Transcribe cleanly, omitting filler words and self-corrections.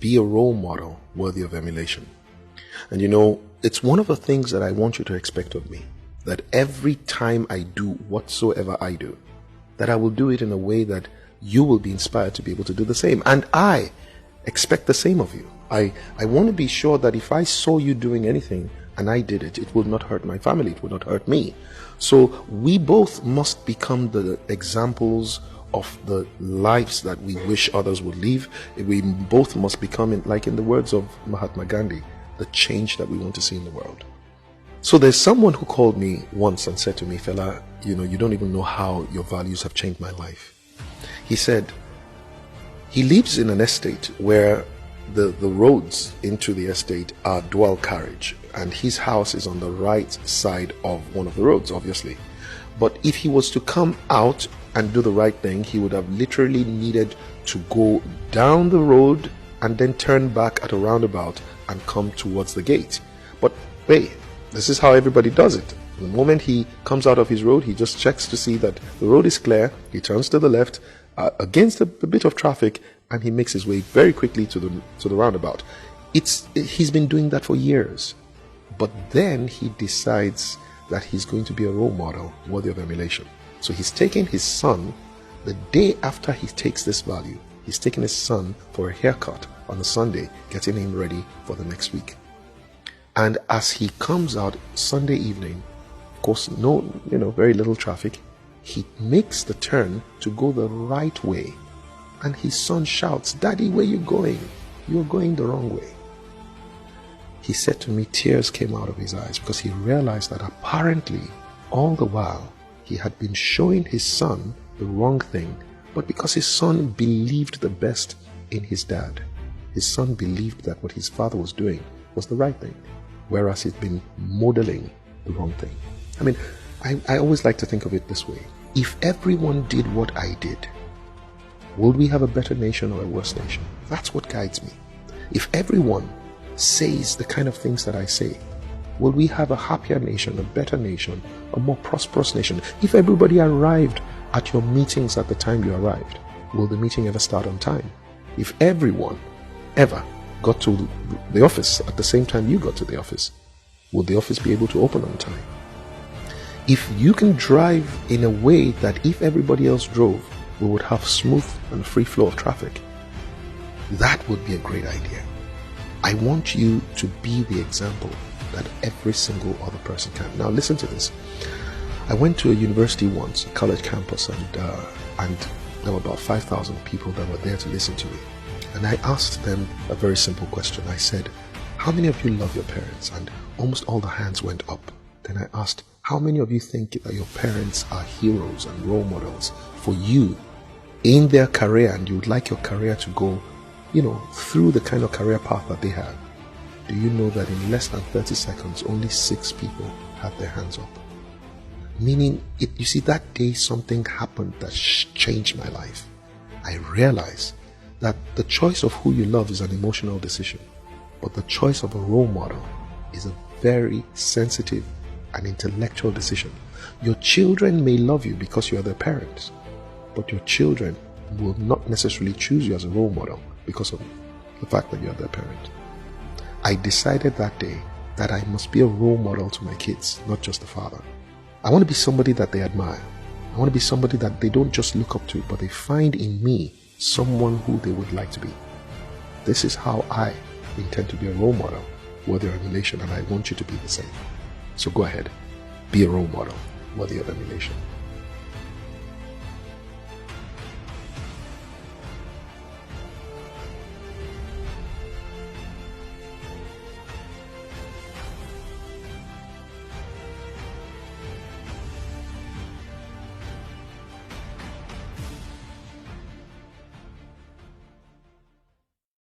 be a role model worthy of emulation. And you know, it's one of the things that I want you to expect of me, that every time I do whatsoever I do, that I will do it in a way that you will be inspired to be able to do the same. And I expect the same of you. I want to be sure that if I saw you doing anything and I did it, it would not hurt my family, it would not hurt me. So we both must become the examples of the lives that we wish others would live. We both must become, like in the words of Mahatma Gandhi, the change that we want to see in the world. So there's someone who called me once and said to me, "Fela, you know, you don't even know how your values have changed my life." He said he lives in an estate where the roads into the estate are dual carriage, and his house is on the right side of one of the roads, obviously. But if he was to come out and do the right thing, he would have literally needed to go down the road and then turn back at a roundabout and come towards the gate. But wait, this is how everybody does it. The moment he comes out of his road, he just checks to see that the road is clear, he turns to the left against a bit of traffic, and he makes his way very quickly to the roundabout. He's been doing that for years. But then he decides that he's going to be a role model worthy of emulation. So he's taking his son, the day after he takes this value, he's taking his son for a haircut on a Sunday, getting him ready for the next week. And as he comes out Sunday evening, of course, very little traffic, he makes the turn to go the right way. And his son shouts, "Daddy, where you going? You're going the wrong way." He said to me, tears came out of his eyes, because he realized that apparently all the while he had been showing his son the wrong thing, but because his son believed the best in his dad, his son believed that what his father was doing was the right thing, whereas he'd been modeling the wrong thing. I mean, I always like to think of it this way. If everyone did what I did, will we have a better nation or a worse nation? That's what guides me. If everyone says the kind of things that I say, will we have a happier nation, a better nation, a more prosperous nation? If everybody arrived at your meetings at the time you arrived, will the meeting ever start on time? If everyone ever got to the office at the same time you got to the office, will the office be able to open on time? If you can drive in a way that if everybody else drove, we would have smooth and free flow of traffic, that would be a great idea. I want you to be the example that every single other person can. Now listen to this. I went to a university once, a college campus, and there were about 5,000 people that were there to listen to me. And I asked them a very simple question. I said, "How many of you love your parents?" And almost all the hands went up. Then I asked, "How many of you think that your parents are heroes and role models for you in their career, and you would like your career to go, through the kind of career path that they have?" Do you know that in less than 30 seconds, only 6 people had their hands up? Meaning, you see, that day something happened that changed my life. I realized that the choice of who you love is an emotional decision, but the choice of a role model is a very sensitive and intellectual decision. Your children may love you because you are their parents, but your children will not necessarily choose you as a role model because of the fact that you are their parent. I decided that day that I must be a role model to my kids, not just a father. I want to be somebody that they admire. I want to be somebody that they don't just look up to, but they find in me someone who they would like to be. This is how I intend to be a role model worthy of emulation, and I want you to be the same. So go ahead, be a role model worthy of emulation.